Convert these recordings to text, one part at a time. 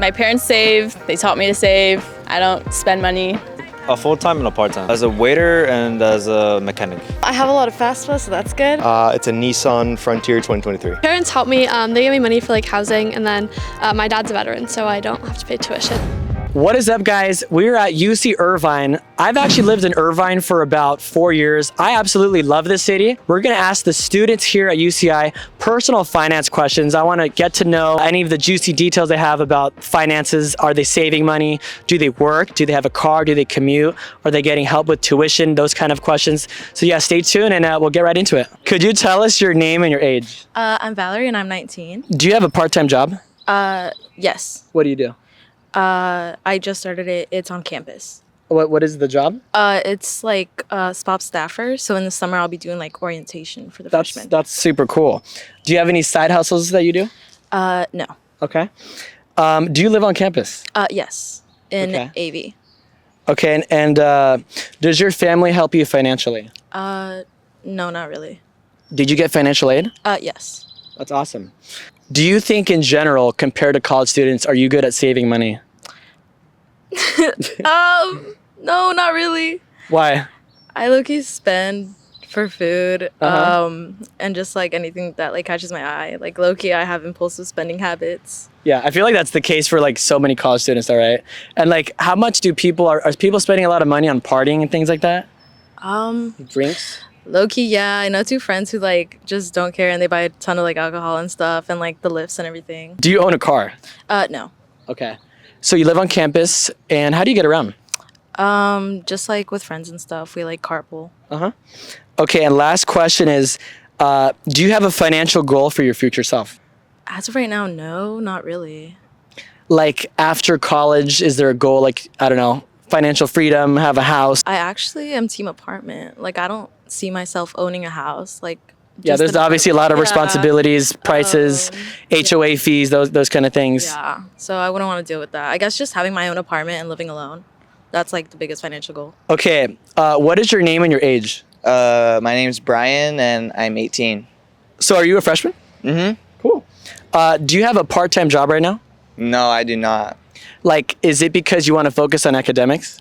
My parents save. They taught me to save. I don't spend money. A full-time and a part-time. As a waiter and as a mechanic. I have a lot of fast food, so that's good. It's a Nissan Frontier 2023. Parents help me. They give me money for like housing, and then my dad's a veteran, so I don't have to pay tuition. What is up, guys? We're at UC Irvine. I've actually lived in Irvine for about 4 years. I absolutely love this city. We're gonna ask the students here at UCI personal finance questions. I wanna get to know any of the juicy details they have about finances. Are they saving money? Do they work? Do they have a car? Do they commute? Are they getting help with tuition? Those kind of questions. So yeah, stay tuned and we'll get right into it. Could you tell us your name and your age? I'm Valerie and I'm 19. Do you have a part-time job? Yes. What do you do? I just started it. It's on campus. What is the job? It's like SPOP staffer. So in the summer, I'll be doing like orientation for the freshmen. That's super cool. Do you have any side hustles that you do? No. Okay. Do you live on campus? Yes. In AV. Okay, and does your family help you financially? No, not really. Did you get financial aid? Yes. That's awesome. Do you think in general, compared to college students, are you good at saving money? No, not really. Why? I low-key spend for food, and just like anything that like catches my eye. Like low-key, I have impulsive spending habits. Yeah, I feel like that's the case for like so many college students, all right? And like, how much do people, are people spending a lot of money on partying and things like that? Drinks? Low-key, yeah. I know 2 friends who like just don't care and they buy a ton of like alcohol and stuff and like the lifts and everything. Do you own a car? No. Okay. So you live on campus, and how do you get around? Just like with friends and stuff, we like carpool. Okay, and last question is, do you have a financial goal for your future self? As of right now, no, not really. Like after college, is there a goal, like, I don't know, financial freedom, have a house? I actually am team apartment. Like I don't see myself owning a house. Like yeah, there's obviously a lot of responsibilities, prices, HOA fees, those kind of things. Yeah, so I wouldn't want to deal with that. I guess just having my own apartment and living alone. That's like the biggest financial goal. Okay, what is your name and your age? My name's Brian and I'm 18. So are you a freshman? Mm-hmm. Cool. Do you have a part-time job right now? No, I do not. Like, is it because you want to focus on academics?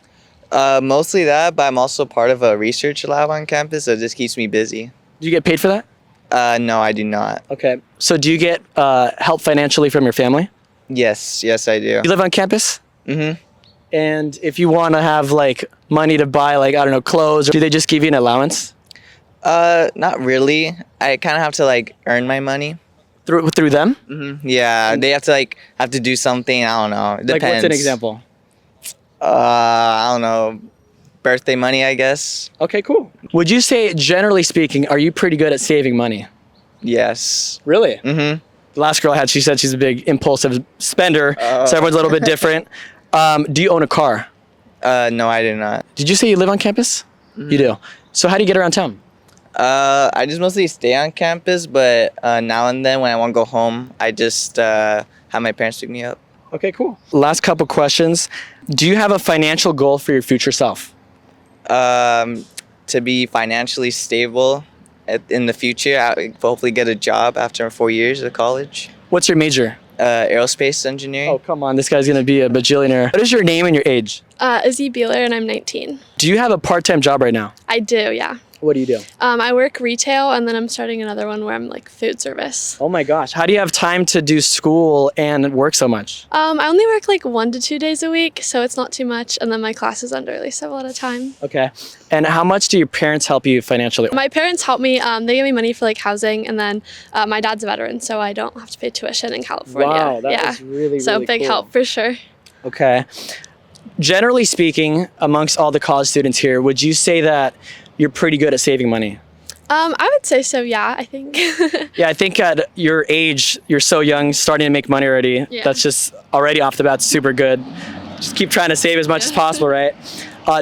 Mostly that, but I'm also part of a research lab on campus, so it just keeps me busy. Do you get paid for that? No, I do not. Okay. So do you get help financially from your family? Yes, I do. You live on campus? Mm-hmm. And if you want to have like money to buy like, I don't know, clothes, do they just give you an allowance? Not really. I kind of have to like earn my money. Through them? Mm-hmm. Yeah, they have to do something. I don't know. It depends. Like what's an example? I don't know. Birthday money, I guess. Okay, cool. Would you say, generally speaking, are you pretty good at saving money? Yes. Really? Mm-hmm. The last girl I had, she said she's a big impulsive spender, so everyone's a little bit different. Do you own a car? No, I do not. Did you say you live on campus? Mm-hmm. You do. So how do you get around town? I just mostly stay on campus, but now and then when I want to go home, I just have my parents pick me up. Okay, cool. Last couple questions. Do you have a financial goal for your future self? To be financially stable in the future, I hopefully get a job after 4 years of college. What's your major? Aerospace engineering. Oh, come on. This guy's going to be a bajillionaire. What is your name and your age? Izzy Beeler, and I'm 19. Do you have a part-time job right now? I do, yeah. What do you do? I work retail, and then I'm starting another one where I'm like food service. Oh my gosh. How do you have time to do school and work so much? I only work like 1 to 2 days a week, so it's not too much. And then my classes under at least a lot of time. Okay. And how much do your parents help you financially? My parents help me. They give me money for like housing, and then my dad's a veteran, so I don't have to pay tuition in California. Wow, that is really so big cool. help for sure. Okay. Generally speaking, amongst all the college students here, would you say that you're pretty good at saving money? I would say so, yeah, I think. Yeah, I think at your age, you're so young, starting to make money already. Yeah. That's just already off the bat super good. Just keep trying to save as much as possible, right?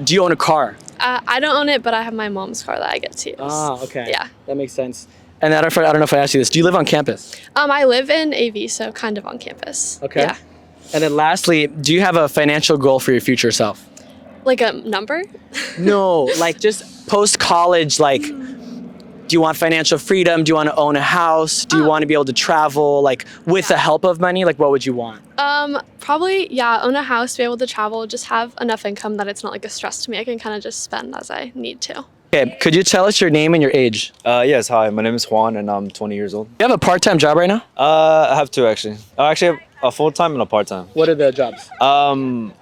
Do you own a car? I don't own it, but I have my mom's car that I get to use. Ah, okay. Yeah. That makes sense. And I don't know if I asked you this. Do you live on campus? I live in AV, so kind of on campus. Okay. Yeah. And then lastly, do you have a financial goal for your future self? Like a number? No, like just post-college, like do you want financial freedom? Do you want to own a house? Do you want to be able to travel like with the help of money? Like what would you want? Probably, yeah, own a house, be able to travel, just have enough income that it's not like a stress to me. I can kind of just spend as I need to. Okay, could you tell us your name and your age? Yes, hi. My name is Juan, and I'm 20 years old. You have a part-time job right now? I have two actually. I actually have a full-time and a part-time. What are the jobs?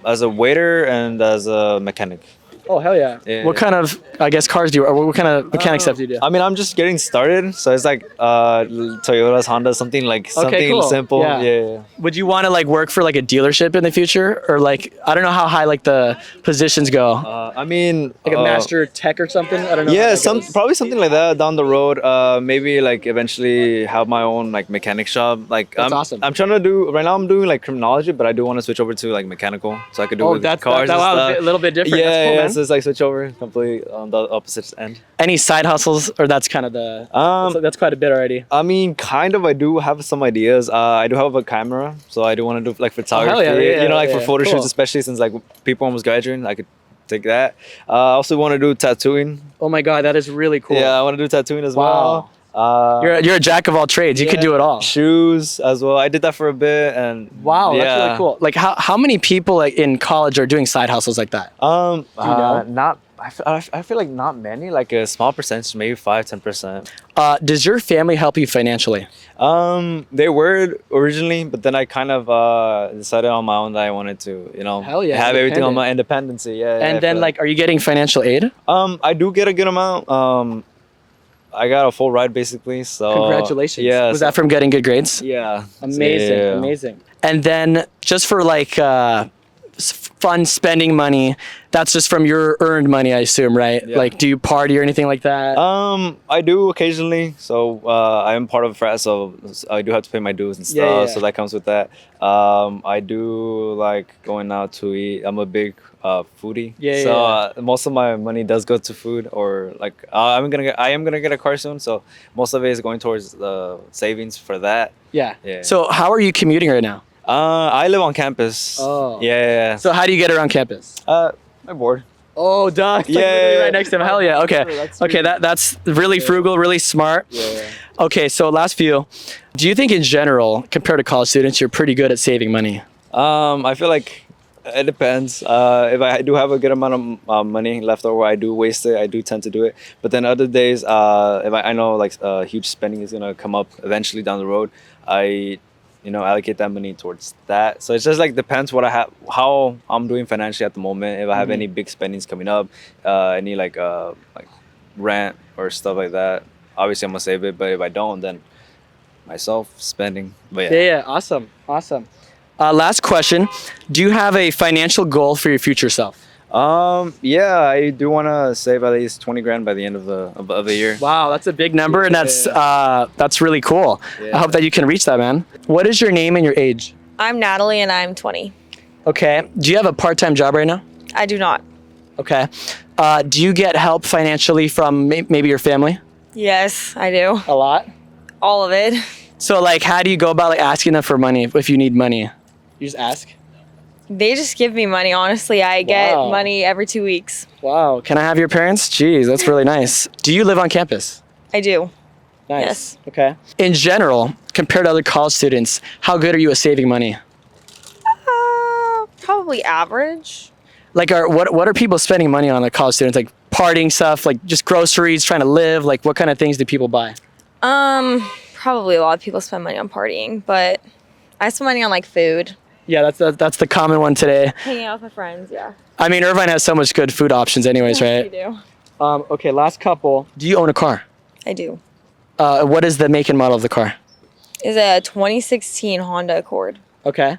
As a waiter and as a mechanic. Oh, hell yeah. What kind of, I guess, cars do you, or what kind of mechanic stuff do you do? I mean, I'm just getting started, so it's like Toyotas, Honda, something like something cool. simple. Yeah. Yeah. Would you want to like work for like a dealership in the future? Or like, I don't know how high like the positions go. I mean, Like a master tech or something? I don't know. yeah, probably something like that down the road. Maybe like eventually have my own like mechanic shop. Like That's awesome. I'm trying to do right now. I'm doing like criminology, but I do want to switch over to like mechanical, so I could do with that's cars. and wow, stuff. a little bit different. Yeah, That's cool, yeah. man. So it's like switch over completely on the opposite end. Any side hustles, or that's kind of the, that's quite a bit already. I mean, kind of. I do have some ideas. I do have a camera, so I do want to do like photography. yeah, you know, like for photo cool. shoots, especially since like people almost graduating. I could take that. I also want to do tattooing. Oh my God, that is really cool. Yeah, I want to do tattooing as Wow. well. You're a jack of all trades. You could do it all. Shoes as well. I did that for a bit, and Wow, yeah. that's really cool. Like how many people like in college are doing side hustles like that? know? know? I feel like not many. Like a small percentage, maybe 5-10%. Does your family help you financially? They were originally, but then I kind of decided on my own that I wanted to, Hell yeah, have everything on independent. my independency. Yeah. And I then feel like, are you getting financial aid? I do get a good amount. I got a full ride basically. So Congratulations. Yeah. Was that from getting good grades? Yeah. Amazing, Yeah. amazing. And then just for like fun spending money, that's just from your earned money, I assume, right? Yeah. Like, do you party or anything like that? I do occasionally. So I am part of a frat, so I do have to pay my dues and stuff. Yeah, yeah. So that comes with that. I do like going out to eat. I'm a big foodie. Yeah, So yeah. most of my money does go to food, or like I am gonna get a car soon. So most of it is going towards the savings for that. Yeah. Yeah. So how are you commuting right now? I live on campus. Oh. Yeah. So how do you get around campus? My board. Oh, duh. It's like Yeah, literally yeah, right next to him. Hell yeah. Okay. That's Okay, that's really frugal, really smart. Yeah. Okay, so last few. Do you think in general, compared to college students, you're pretty good at saving money? I feel like it depends. If I do have a good amount of money left over, I do waste it. I do tend to do it. But then other days, if I know like huge spending is gonna come up eventually down the road, I allocate that money towards that. So it's just like depends what I have, how I'm doing financially at the moment. If I have any big spendings coming up, any like rent or stuff like that, obviously I'm gonna save it. But if I don't, then myself spending. But Yeah, awesome. Last question. Do you have a financial goal for your future self? Yeah, I do want to save at least 20 grand by the end of the year. Wow, that's a big number, and that's really cool. Yeah. I hope that you can reach that, man. What is your name and your age? I'm Natalie and I'm 20. Okay. Do you have a part-time job right now? I do not. Okay. Do you get help financially from maybe your family? Yes, I do. A lot. All of it. So like, how do you go about like asking them for money if you need money? You just ask. They just give me money, honestly. I get Wow. money every 2 weeks. Wow. Can I have your parents? Jeez, that's really nice. Do you live on campus? I do. Nice. Yes. Okay. In general, compared to other college students, how good are you at saving money? Probably average. Like, what are people spending money on, like college students? Like partying stuff, like just groceries, trying to live. Like, what kind of things do people buy? Probably a lot of people spend money on partying, but I spend money on like food. Yeah, that's the common one today. Hanging out with my friends, yeah. I mean, Irvine has so much good food options, anyways, You right? do. Okay, last couple. Do you own a car? I do. What is the make and model of the car? Is a 2016 Honda Accord. Okay.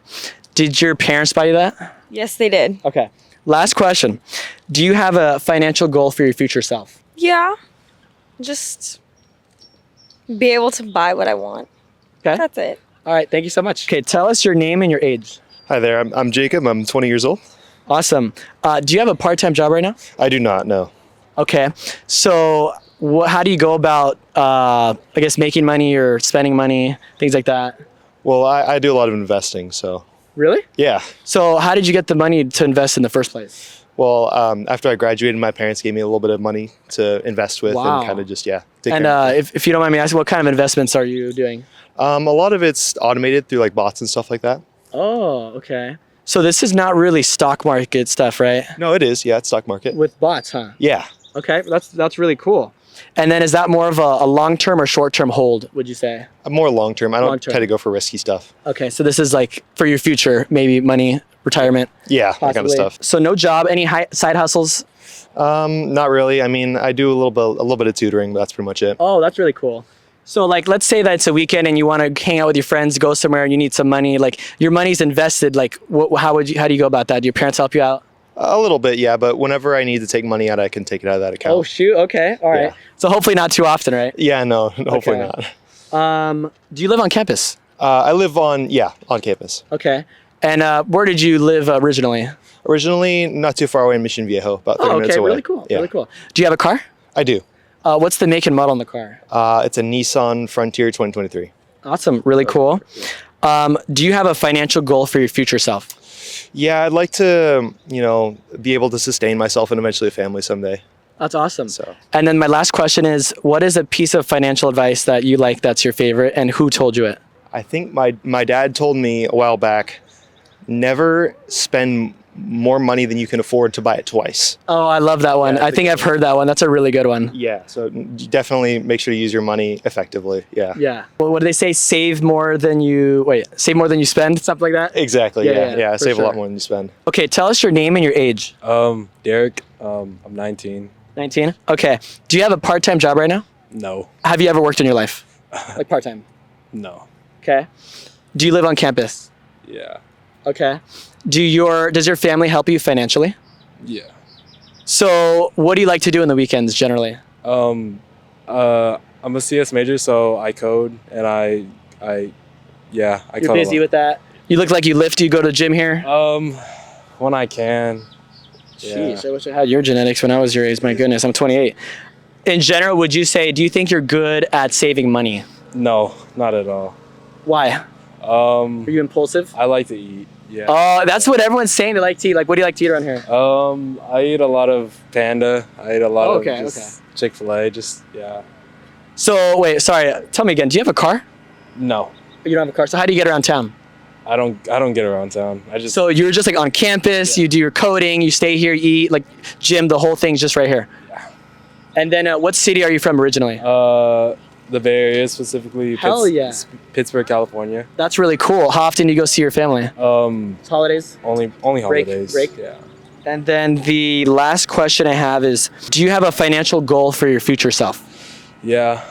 Did your parents buy you that? Yes, they did. Okay. Last question. Do you have a financial goal for your future self? Yeah. Just be able to buy what I want. Okay. That's it. All right. Thank you so much. Okay. Tell us your name and your age. Hi there, I'm Jacob. I'm 20 years old. Awesome. Do you have a part-time job right now? I do not know. Okay. So how do you go about, I guess, making money or spending money, things like that? Well, I do a lot of investing, so Really? Yeah. So how did you get the money to invest in the first place? Well, after I graduated, my parents gave me a little bit of money to invest with Wow. and kind of just, take And care of it. if you don't mind me asking, what kind of investments are you doing? A lot of it's automated through like bots and stuff like that. Oh, okay. So this is not really stock market stuff, right? No, it is. Yeah, it's stock market. With bots, huh? Yeah. Okay, that's really cool. And then is that more of a long-term or short-term hold, would you say? More long term. I don't Long-term. try to go for risky stuff. Okay, so this is like for your future, maybe money, retirement, Yeah, that kind of possibly. stuff. So no job, any side hustles? Not really. I mean, I do a little bit of tutoring, but that's pretty much it. Oh, that's really cool. So like, let's say that it's a weekend and you want to hang out with your friends, go somewhere and you need some money, like your money's invested, like how do you go about that? Do your parents help you out? A little bit, yeah. But whenever I need to take money out, I can take it out of that account. Oh shoot, okay, all right. Yeah. So hopefully not too often, right? Yeah, no, hopefully Okay. not. Do you live on campus? I live on campus. Okay. And where did you live originally? Originally, not too far away in Mission Viejo, about 30 Oh, minutes okay, away. really cool, Yeah. really cool. Do you have a car? I do. What's the make and model on the car? It's a Nissan Frontier 2023. Awesome, really cool. Do you have a financial goal for your future self? Yeah, I'd like to, be able to sustain myself and eventually a family someday. That's awesome. So. And then my last question is, what is a piece of financial advice that you like that's your favorite, and who told you it? I think my dad told me a while back, never spend more money than you can afford to buy it twice. Oh, I love that one. Yeah, I think I've heard that one. That's a really good one. Yeah, so definitely make sure to use your money effectively. Yeah. Yeah. Well, what do they say? Save more than you spend, something like that? Exactly. Yeah. for Save a sure. lot more than you spend. Okay, tell us your name and your age. Derek, I'm 19. 19? Okay. Do you have a part-time job right now? No, Have you ever worked in your life? Like part-time? no, Okay. Do you live on campus? yeah, Okay. Does your family help you financially? yeah. So what do you like to do in the weekends generally? I'm a CS major, so I code and I code You're a busy lot. with that? You look like you lift, you go to the gym here? When I can. Jeez, I wish I had your genetics when I was your age. My goodness, I'm 28. In general, do you think you're good at saving money? No, not at all. Why? Are you impulsive? I like to eat. Yeah. Oh, that's what everyone's saying. They like to eat. Like, what do you like to eat around here? I eat a lot of Panda. I eat a lot of Okay, just Chick-fil-A. Just yeah. So, wait, sorry. Tell me again. Do you have a car? No, You don't have a car. So how do you get around town? I don't get around town. I just So you're just like on campus, you do your coding, you stay here, you eat, like gym, the whole thing's just right here. Yeah. And then what city are you from originally? the Bay Area, specifically Hell yeah. Pittsburgh, California. That's really cool. How often do you go see your family? It's Holidays? only holidays. break? Yeah. And then the last question I have is, do you have a financial goal for your future self? Yeah,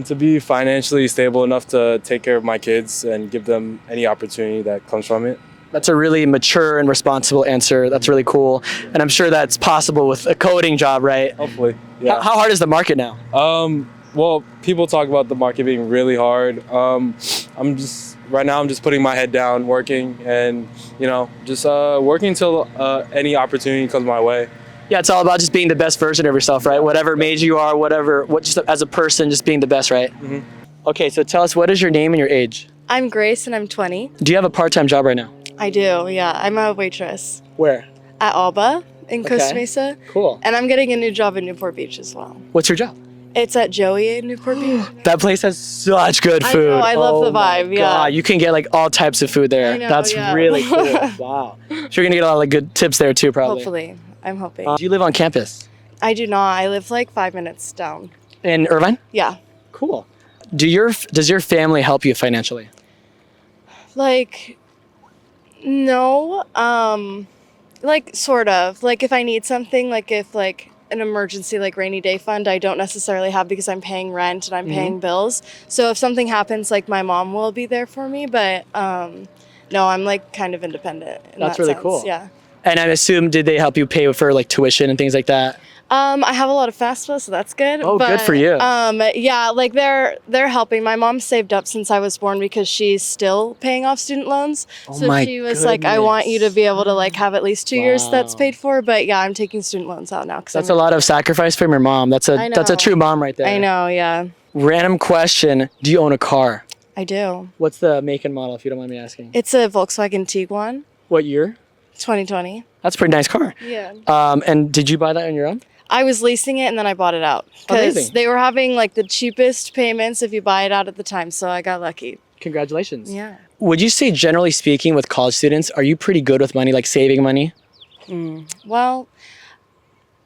to be financially stable enough to take care of my kids and give them any opportunity that comes from it. That's a really mature and responsible answer. That's really cool. And I'm sure that's possible with a coding job, right? Hopefully, yeah. How hard is the market now? Well, people talk about the market being really hard. Right now I'm just putting my head down, working, and just working until any opportunity comes my way. Yeah, it's all about just being the best version of yourself, right? Whatever major you are, just as a person, just being the best, right? Mm-hmm. Okay, so tell us, what is your name and your age? I'm Grace and I'm 20. Do you have a part-time job right now? I do, yeah. I'm a waitress Where? at Alba in Costa Okay. Mesa. Cool. And I'm getting a new job in Newport Beach as well. What's your job? It's at Joey in Newport Beach. That place has such good I food. know, I love Oh the my vibe, yeah. God, you can get like all types of food there. I know, That's yeah. really cool. Wow. So you're gonna get a lot of good tips there too, probably. Hopefully. I'm hoping. Do you live on campus? I do not. I live like 5 minutes down. In Irvine? Yeah. Cool. Does your family help you financially? Like, no. Like, sort of. Like, if I need something, like if like an emergency, like rainy day fund, I don't necessarily have because I'm paying rent and I'm paying bills. So if something happens, like my mom will be there for me. But no, I'm like kind of independent. In That's that really sense. cool. Yeah. And I assume, did they help you pay for like tuition and things like that? I have a lot of FAFSA, so that's good. Oh, good for you. Yeah, like they're helping. My mom saved up since I was born because she's still paying off student loans. Oh So my she was like, I want you to be able to like have at least 2 years that's Wow. paid for. But yeah, I'm taking student loans out now. That's a lot of sacrifice from your mom. That's I a know. true mom right there. I know, yeah. Random question: do you own a car? I do. What's the make and model, if you don't mind me asking? It's a Volkswagen Tiguan, What year? 2020. That's a pretty nice car. Yeah. And did you buy that on your own? I was leasing it and then I bought it out because Amazing. they were having like the cheapest payments if you buy it out at the time. So I got lucky. Congratulations. Yeah. Would you say, generally speaking, with college students, are you pretty good with money, like saving money? Well,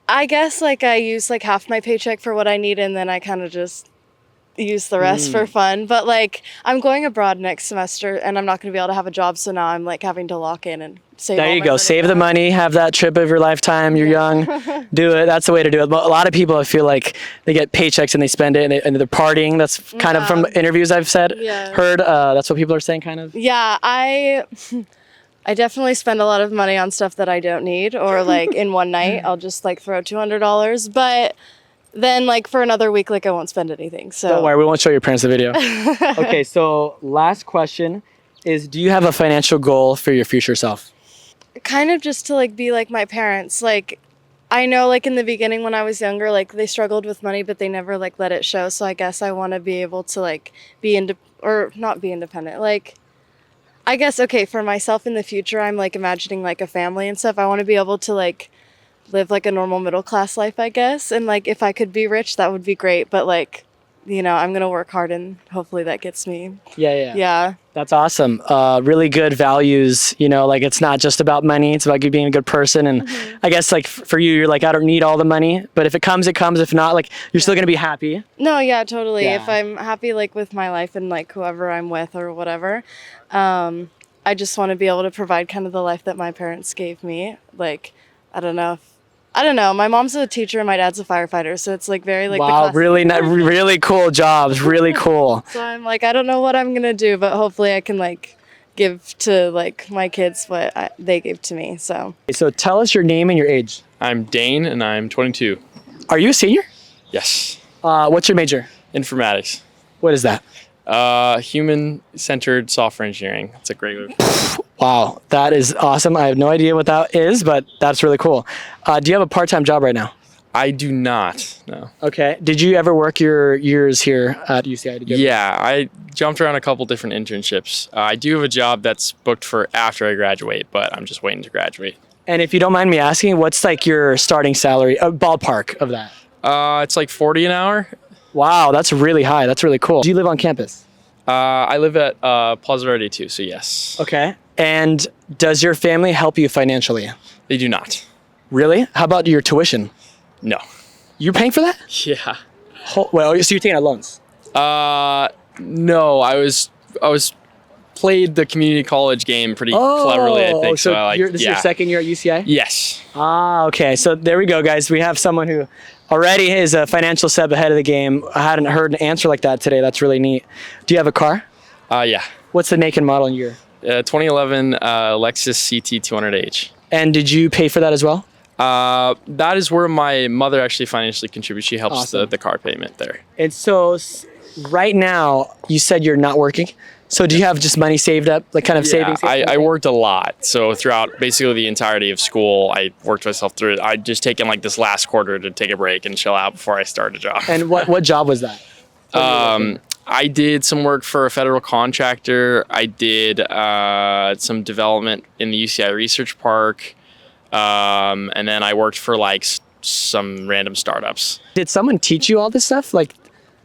I guess like I use like half my paycheck for what I need and then I kind of just use the rest for fun. But like I'm going abroad next semester and I'm not going to be able to have a job. So now I'm like having to lock in and save. There all you my go. money Save for the that. money, have that trip of your lifetime. You're young. Do it. That's the way to do it. But a lot of people, I feel like they get paychecks and they spend it and they're partying. That's kind of from interviews I've heard. That's what people are saying, kind of. Yeah, I definitely spend a lot of money on stuff that I don't need, or like in one night I'll just like throw $200, but then like for another week like I won't spend anything. So Don't worry, we won't show your parents the video. Okay, so last question is, do you have a financial goal for your future self? kind of just to like be like my parents. Like I know like in the beginning when I was younger, like they struggled with money, but they never like let it show. So I guess I want to be able to like or not be independent. Like I guess, okay, for myself in the future, I'm like imagining like a family and stuff. I want to be able to like live like a normal middle class life, I guess. And like if I could be rich, that would be great. But like, you know, I'm going to work hard and hopefully that gets me. Yeah. That's awesome. Really good values, you know, like it's not just about money. It's about you being a good person. And I guess like for you, you're like, I don't need all the money, but if it comes, it comes. If not, like you're still going to be happy. No, yeah, totally. Yeah. If I'm happy like with my life and like whoever I'm with or whatever, I just want to be able to provide kind of the life that my parents gave me. Like, I don't know. My mom's a teacher and my dad's a firefighter, so it's like very like the Wow, classic. really cool jobs. Really cool. So I'm like, I don't know what I'm gonna do, but hopefully I can like give to like my kids what they gave to me. So tell us your name and your age. I'm Dane and I'm 22. Are you a senior? Yes. What's your major? Informatics. What is that? Human-centered software engineering. That's a great word. Wow, that is awesome. I have no idea what that is, but that's really cool. Do you have a part-time job right now? I do not, no. Okay. Did you ever work your years here at UCI? Did you ever? Yeah, I jumped around a couple different internships. I do have a job that's booked for after I graduate, but I'm just waiting to graduate. And if you don't mind me asking, what's like your starting salary, ballpark of that? It's like 40 an hour. Wow, that's really high. That's really cool. Do you live on campus? I live at Plaza Verde too, so yes. Okay. And does your family help you financially? They do not. Really? How about your tuition? No. You're paying for that? Yeah. Well, so you're taking out loans? No, I was played the community college game pretty cleverly, I think. So I this is your second year at UCI? Yes. Okay. So there we go, guys. We have someone who already is a financial step ahead of the game. I hadn't heard an answer like that today. That's really neat. Do you have a car? Yeah. What's the make and model and year? 2011 Lexus CT 200H. And did you pay for that as well? That is where my mother actually financially contributes. She helps Awesome. the car payment there. And so right now, you said you're not working. So do you have just money saved up, like kind of savings? I worked a lot. So throughout basically the entirety of school, I worked myself through it. I'd just taken like this last quarter to take a break and chill out before I started a job. And what job was that? I did some work for a federal contractor. I did some development in the UCI Research Park. And then I worked for like some random startups. Did someone teach you all this stuff? Like,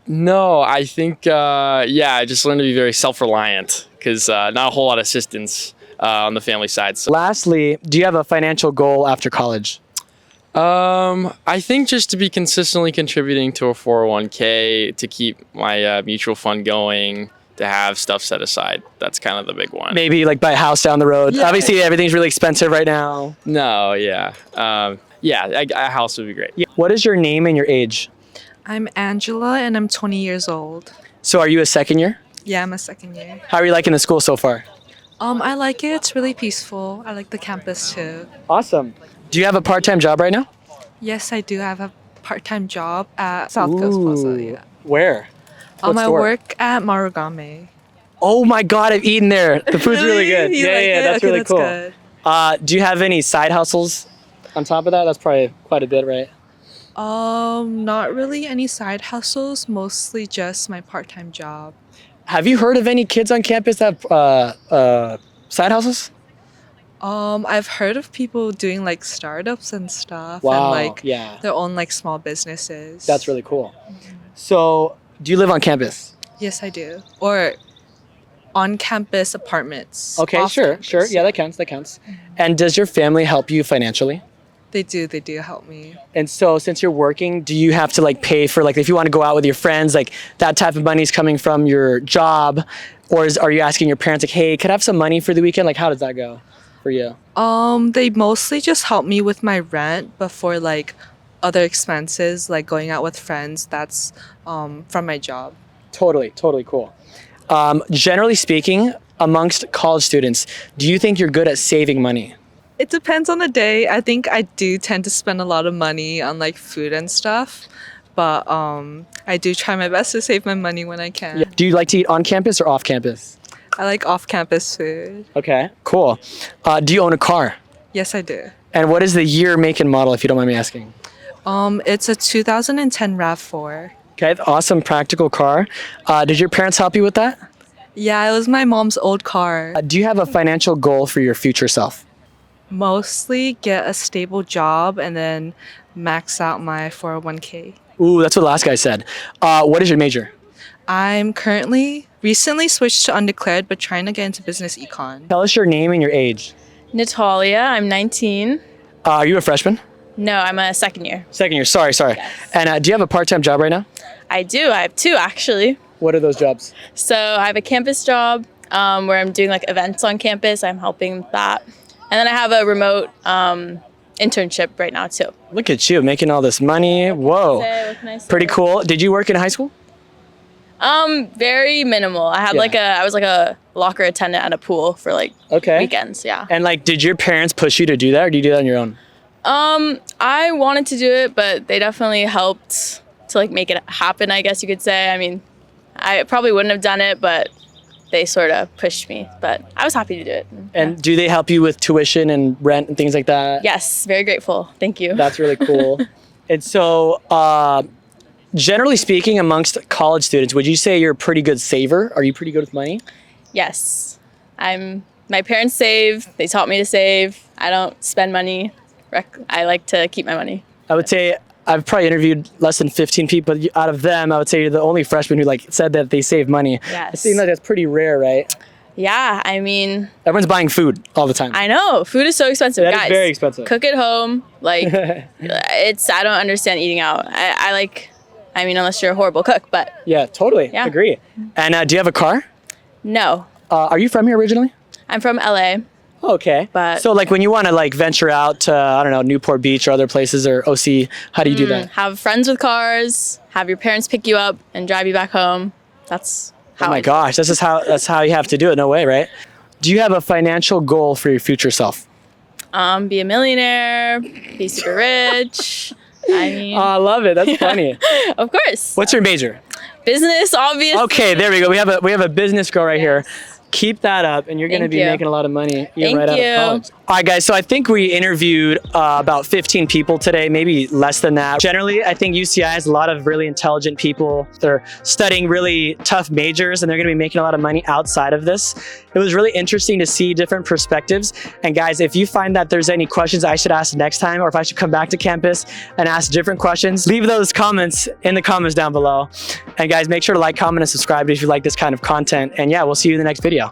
no, I think, I just learned to be very self-reliant because not a whole lot of assistance on the family side. So. Lastly, do you have a financial goal after college? I think just to be consistently contributing to a 401k, to keep my mutual fund going, to have stuff set aside. That's kind of the big one. Maybe like buy a house down the road. Yeah. Obviously, everything's really expensive right now. No, yeah. A house would be great. Yeah. What is your name and your age? I'm Angela and I'm 20 years old. So are you a second year? Yeah, I'm a second year. How are you liking the school so far? I like it. It's really peaceful. I like the campus too. Awesome. Do you have a part-time job right now? Yes, I do have a part-time job at South Coast Plaza. Yeah. Where? I work at Marugame. Oh my God, I've eaten there. The food's really good. You like it? That's Okay, really that's cool. good. Do you have any side hustles on top of that? That's probably quite a bit, right? Not really any side hustles, mostly just my part-time job. Have you heard of any kids on campus that have side houses? I've heard of people doing like startups and stuff Wow, and like yeah. their own like small businesses. That's really cool. So, do you live on campus? Yes, I do. Or on campus apartments. Okay, Off sure. campus. Yeah, that counts. And does your family help you financially? They do help me. And so, since you're working, do you have to like pay for like if you want to go out with your friends, like that type of money is coming from your job, or are you asking your parents like, hey, could I have some money for the weekend? Like, how does that go for you? They mostly just help me with my rent, but for like other expenses, like going out with friends, that's from my job. Totally cool. Generally speaking, amongst college students, do you think you're good at saving money? It depends on the day. I think I do tend to spend a lot of money on like food and stuff, but I do try my best to save my money when I can. Yeah. Do you like to eat on campus or off campus? I like off-campus food. Okay, cool. Do you own a car? Yes, I do. And what is the year, make, and model, if you don't mind me asking? It's a 2010 RAV4. Okay, awesome, practical car. Did your parents help you with that? Yeah, it was my mom's old car. Do you have a financial goal for your future self? Mostly get a stable job and then max out my 401k. Ooh, that's what the last guy said. What is your major? I'm recently switched to undeclared, but trying to get into business econ. Tell us your name and your age. Natalia, I'm 19. Are you a freshman? No, I'm a second year. Second year, sorry. Yes. And do you have a part-time job right now? I do. I have two, actually. What are those jobs? So I have a campus job where I'm doing like events on campus. I'm helping with that. And then I have a remote internship right now, too. Look at you, making all this money. Whoa. What can I say? Pretty cool. Did you work in high school? Very minimal. I had I was like a locker attendant at a pool for like weekends, yeah. And like, did your parents push you to do that, or do you do that on your own? I wanted to do it, but they definitely helped to like make it happen, I guess you could say. I mean, I probably wouldn't have done it, but they sort of pushed me, but I was happy to do it. And do they help you with tuition and rent and things like that? Yes, very grateful. Thank you. That's really cool. And so, generally speaking, amongst college students, would you say you're a pretty good saver? Are you pretty good with money? Yes. My parents save. They taught me to save. I don't spend money. I like to keep my money. I would say I've probably interviewed less than 15 people. Out of them, I would say you're the only freshman who like said that they save money. Yes. It seems like that's pretty rare, right? Yeah, I mean, everyone's buying food all the time. I know. Food is so expensive. That Guys, is very expensive. Cook at home. Like, I don't understand eating out. I mean, unless you're a horrible cook, but. Yeah, totally. Yeah. Agree. And do you have a car? No. Are you from here originally? I'm from LA. Okay. But so like when you want to like venture out to, I don't know, Newport Beach or other places or OC, how do you do that? Have friends with cars, have your parents pick you up and drive you back home. That's how Oh my gosh, that's how you have to do it. No way, right? Do you have a financial goal for your future self? Be a millionaire, be super rich. I mean, Oh, I love it. That's funny. of course. What's your major? Business, obviously. Okay, there we go. We have a business girl right here. Keep that up, and you're going to Thank be you. making a lot of money Thank right out you. of college. All right, guys. So I think we interviewed about 15 people today, maybe less than that. Generally, I think UCI has a lot of really intelligent people. They're studying really tough majors, and they're going to be making a lot of money outside of this. It was really interesting to see different perspectives. And guys, if you find that there's any questions I should ask next time, or if I should come back to campus and ask different questions, leave those comments in the comments down below. And guys, make sure to like, comment, and subscribe if you like this kind of content. And yeah, we'll see you in the next video.